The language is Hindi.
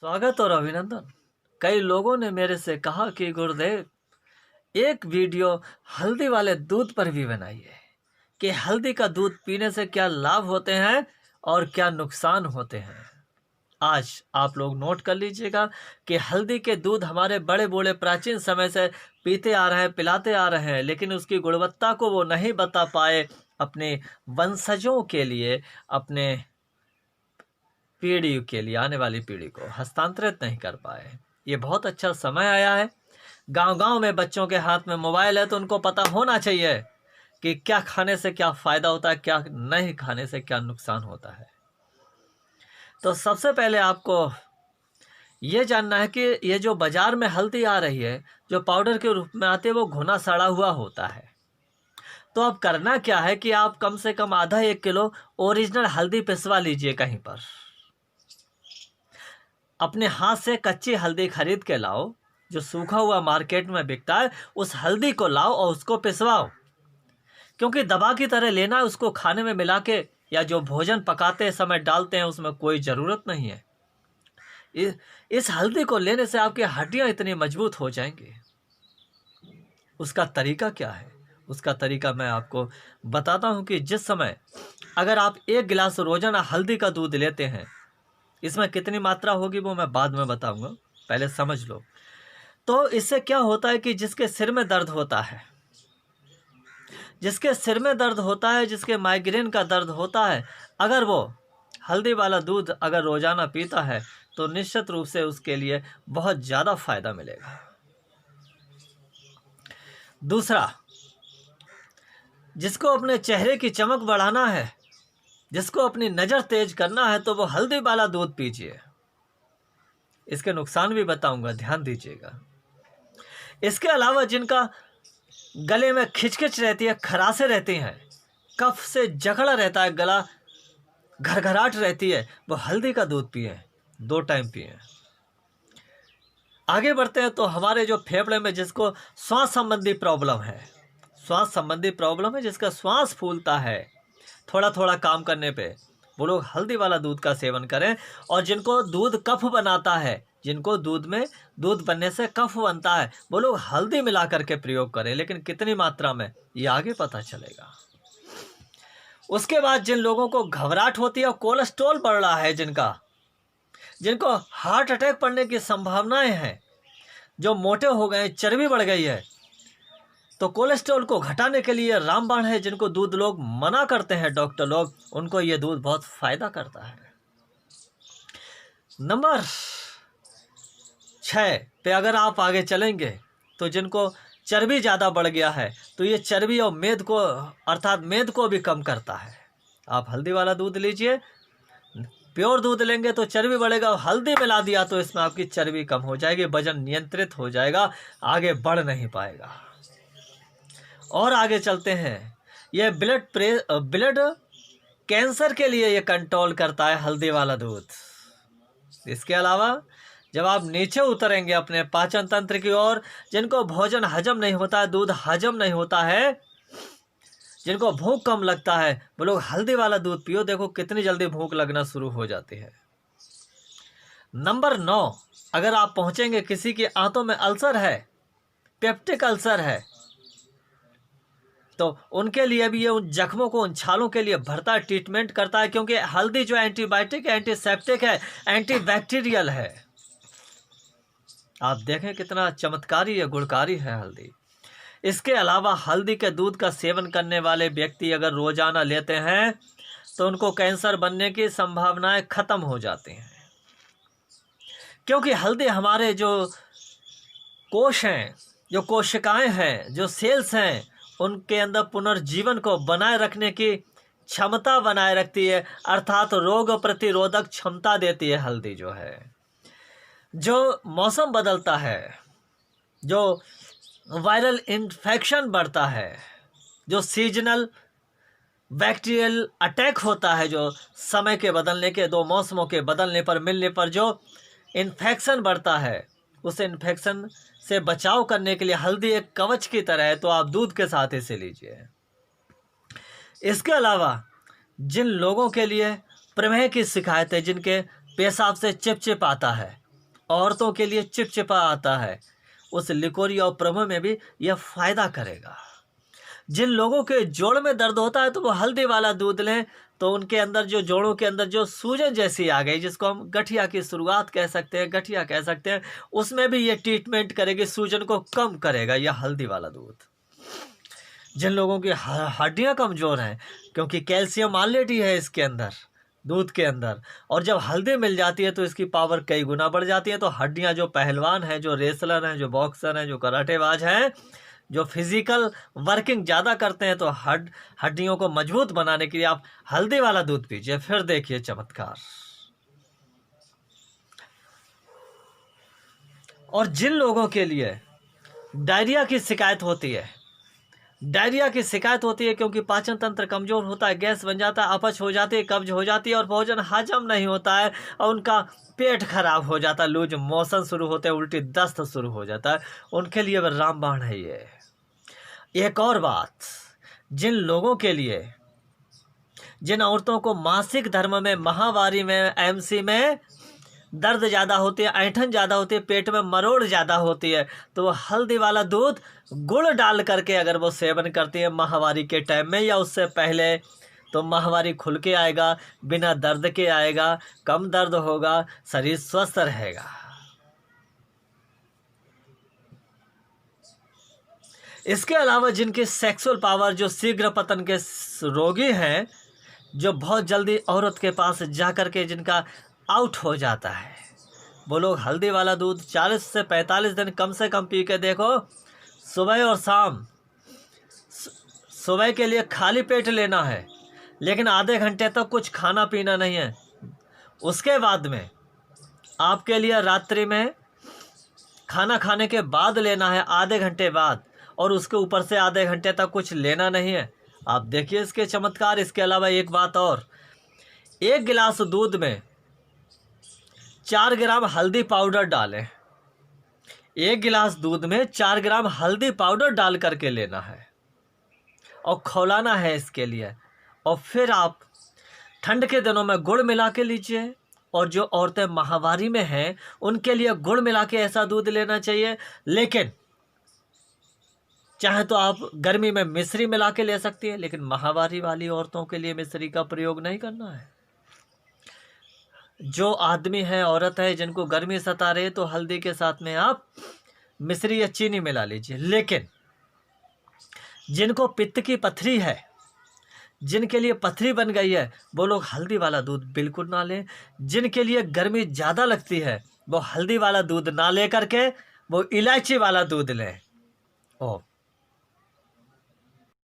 स्वागत और अभिनंदन। कई लोगों ने मेरे से कहा कि गुरुदेव, एक वीडियो हल्दी वाले दूध पर भी बनाइए कि हल्दी का दूध पीने से क्या लाभ होते हैं और क्या नुकसान होते हैं। आज आप लोग नोट कर लीजिएगा कि हल्दी के दूध हमारे बड़े बूढ़े प्राचीन समय से पीते आ रहे हैं, पिलाते आ रहे हैं, लेकिन उसकी गुणवत्ता को वो नहीं बता पाए अपने वंशजों के लिए, अपने पीढ़ी के लिए, आने वाली पीढ़ी को हस्तांतरित नहीं कर पाए। ये बहुत अच्छा समय आया है। गांव-गांव में बच्चों के हाथ में मोबाइल है, तो उनको पता होना चाहिए कि क्या खाने से क्या फ़ायदा होता है, क्या नहीं खाने से क्या नुकसान होता है। तो सबसे पहले आपको ये जानना है कि ये जो बाज़ार में हल्दी आ रही है, जो पाउडर के रूप में आती है, वो घुना सड़ा हुआ होता है। तो अब करना क्या है कि आप कम से कम आधा 1 किलो ओरिजिनल हल्दी पिसवा लीजिए कहीं पर। अपने हाथ से कच्ची हल्दी खरीद के लाओ, जो सूखा हुआ मार्केट में बिकता है, उस हल्दी को लाओ और उसको पिसवाओ। क्योंकि दवा की तरह लेना है, उसको खाने में मिला के या जो भोजन पकाते समय डालते हैं, उसमें कोई ज़रूरत नहीं है। इस हल्दी को लेने से आपकी हड्डियां इतनी मजबूत हो जाएंगी। उसका तरीका क्या है? उसका तरीका मैं आपको बताता हूं कि जिस समय अगर आप 1 गिलास रोजाना हल्दी का दूध लेते हैं, इसमें कितनी मात्रा होगी वो मैं बाद में बताऊंगा, पहले समझ लो। तो इससे क्या होता है कि जिसके सिर में दर्द होता है, जिसके माइग्रेन का दर्द होता है, अगर वो हल्दी वाला दूध अगर रोजाना पीता है तो निश्चित रूप से उसके लिए बहुत ज़्यादा फायदा मिलेगा। दूसरा, जिसको अपने चेहरे की चमक बढ़ाना है, जिसको अपनी नज़र तेज करना है, तो वो हल्दी वाला दूध पीजिए। इसके नुकसान भी बताऊंगा, ध्यान दीजिएगा। इसके अलावा जिनका गले में खिचखिच रहती है, खराशे रहती हैं, कफ से जकड़ा रहता है, गला घरघराहट रहती है, वो हल्दी का दूध पिए, 2 टाइम पिए। आगे बढ़ते हैं तो हमारे जो फेफड़े में जिसको श्वास संबंधी प्रॉब्लम है, जिसका श्वास फूलता है थोड़ा थोड़ा काम करने पे, वो लोग हल्दी वाला दूध का सेवन करें। और जिनको दूध कफ बनाता है, जिनको दूध बनने से कफ बनता है, वो लोग हल्दी मिला करके प्रयोग करें, लेकिन कितनी मात्रा में ये आगे पता चलेगा। उसके बाद जिन लोगों को घबराहट होती है और कोलेस्ट्रॉल बढ़ रहा है, जिनको हार्ट अटैक पड़ने की संभावनाएं हैं, जो मोटे हो गए, चर्बी बढ़ गई है, तो कोलेस्ट्रॉल को घटाने के लिए रामबाण है। जिनको दूध लोग मना करते हैं, डॉक्टर लोग, उनको ये दूध बहुत फायदा करता है। नंबर 6 पे अगर आप आगे चलेंगे तो जिनको चर्बी ज़्यादा बढ़ गया है, तो ये चर्बी और मेद को, अर्थात मेद को भी कम करता है। आप हल्दी वाला दूध लीजिए, प्योर दूध लेंगे तो चर्बी बढ़ेगा, और हल्दी मिला दिया तो इसमें आपकी चर्बी कम हो जाएगी, वजन नियंत्रित हो जाएगा, आगे बढ़ नहीं पाएगा। और आगे चलते हैं, यह ब्लड कैंसर के लिए ये कंट्रोल करता है, हल्दी वाला दूध। इसके अलावा जब आप नीचे उतरेंगे अपने पाचन तंत्र की ओर, जिनको भोजन हजम नहीं होता है, दूध हजम नहीं होता है, जिनको भूख कम लगता है, वो लोग हल्दी वाला दूध पियो, देखो कितनी जल्दी भूख लगना शुरू हो जाती है। नंबर 9, अगर आप पहुंचेंगे किसी की आंतों में अल्सर है, पेप्टिक अल्सर है, तो उनके लिए भी ये उन जख्मों को, उन छालों के लिए भरता है, ट्रीटमेंट करता है, क्योंकि हल्दी जो एंटीबायोटिक, एंटीसेप्टिक है, एंटीबैक्टीरियल है। आप देखें कितना चमत्कारी या गुणकारी है हल्दी। इसके अलावा हल्दी के दूध का सेवन करने वाले व्यक्ति अगर रोजाना लेते हैं तो उनको कैंसर बनने की संभावनाएं खत्म हो जाती हैं, क्योंकि हल्दी हमारे जो कोश हैं, जो कोशिकाएं हैं, जो सेल्स हैं, उनके अंदर पुनर्जीवन को बनाए रखने की क्षमता बनाए रखती है, अर्थात रोग प्रतिरोधक क्षमता देती है हल्दी जो है। जो मौसम बदलता है, जो वायरल इन्फेक्शन बढ़ता है, जो सीजनल बैक्टीरियल अटैक होता है, जो समय के बदलने के, 2 मौसमों के बदलने पर, मिलने पर जो इन्फेक्शन बढ़ता है, उस इन्फेक्शन से बचाव करने के लिए हल्दी एक कवच की तरह है, तो आप दूध के साथ इसे लीजिए। इसके अलावा जिन लोगों के लिए प्रमेह की शिकायत है, जिनके पेशाब से चिपचिप आता है, औरतों के लिए चिपचिपा आता है, उस लिकोरी और प्रमेह में भी यह फायदा करेगा। जिन लोगों के जोड़ में दर्द होता है तो वो हल्दी वाला दूध लें, तो उनके अंदर जो जोड़ों के अंदर जो सूजन जैसी आ गई, जिसको हम गठिया की शुरुआत कह सकते हैं, गठिया कह सकते हैं, उसमें भी ये ट्रीटमेंट करेगी, सूजन को कम करेगा यह हल्दी वाला दूध। जिन लोगों की हड्डियां कमजोर हैं, क्योंकि कैल्शियम ऑलरेडी है इसके अंदर, दूध के अंदर, और जब हल्दी मिल जाती है तो इसकी पावर कई गुना बढ़ जाती है। तो हड्डियां, जो पहलवान हैं, जो रेसलर हैं, जो बॉक्सर हैं, जो कराटेबाज हैं, जो फिजिकल वर्किंग ज़्यादा करते हैं, तो हड्डियों को मजबूत बनाने के लिए आप हल्दी वाला दूध पीजिए, फिर देखिए चमत्कार। और जिन लोगों के लिए डायरिया की शिकायत होती है, डायरिया की शिकायत होती है क्योंकि पाचन तंत्र कमजोर होता है, गैस बन जाता है, अपच हो जाती है, कब्ज हो जाती है और भोजन हजम नहीं होता है और उनका पेट खराब हो जाता है, लूज मोशन शुरू होते हैं, उल्टी दस्त शुरू हो जाता है, उनके लिए रामबाण है ये। एक और बात, जिन लोगों के लिए, जिन औरतों को मासिक धर्म में, माहवारी में, एमसी में दर्द ज़्यादा होती है, ऐंठन ज़्यादा होती है, पेट में मरोड़ ज़्यादा होती है, तो वो हल्दी वाला दूध गुड़ डाल करके अगर वो सेवन करती है माहवारी के टाइम में या उससे पहले, तो माहवारी खुल के आएगा, बिना दर्द के आएगा, कम दर्द होगा, शरीर स्वस्थ रहेगा। इसके अलावा जिनकी सेक्सुअल पावर, जो शीघ्र पतन के रोगी हैं, जो बहुत जल्दी औरत के पास जा कर के जिनका आउट हो जाता है, वो लोग हल्दी वाला दूध 40 से 45 दिन कम से कम पी के देखो, सुबह और शाम। सुबह के लिए खाली पेट लेना है, लेकिन आधे घंटे तक कुछ खाना पीना नहीं है। उसके बाद में आपके लिए रात्रि में खाना खाने के बाद लेना है, आधे घंटे बाद, और उसके ऊपर से आधे घंटे तक कुछ लेना नहीं है। आप देखिए इसके चमत्कार। इसके अलावा एक बात और, 1 गिलास दूध में 4 ग्राम हल्दी पाउडर डालें। 1 गिलास दूध में 4 ग्राम हल्दी पाउडर डाल करके लेना है और खौलाना है इसके लिए। और फिर आप ठंड के दिनों में गुड़ मिला के लीजिए, और जो औरतें माहवारी में हैं उनके लिए गुड़ मिला के ऐसा दूध लेना चाहिए। लेकिन चाहे तो आप गर्मी में मिश्री मिला के ले सकती है, लेकिन माहवारी वाली औरतों के लिए मिश्री का प्रयोग नहीं करना है। जो आदमी है, औरत है, जिनको गर्मी सता रही, तो हल्दी के साथ में आप मिश्री या चीनी मिला लीजिए। लेकिन जिनको पित्त की पथरी है, जिनके लिए पथरी बन गई है, वो लोग हल्दी वाला दूध बिल्कुल ना लें। जिनके लिए गर्मी ज़्यादा लगती है, वो हल्दी वाला दूध ना ले करके वो इलायची वाला दूध लें। ओ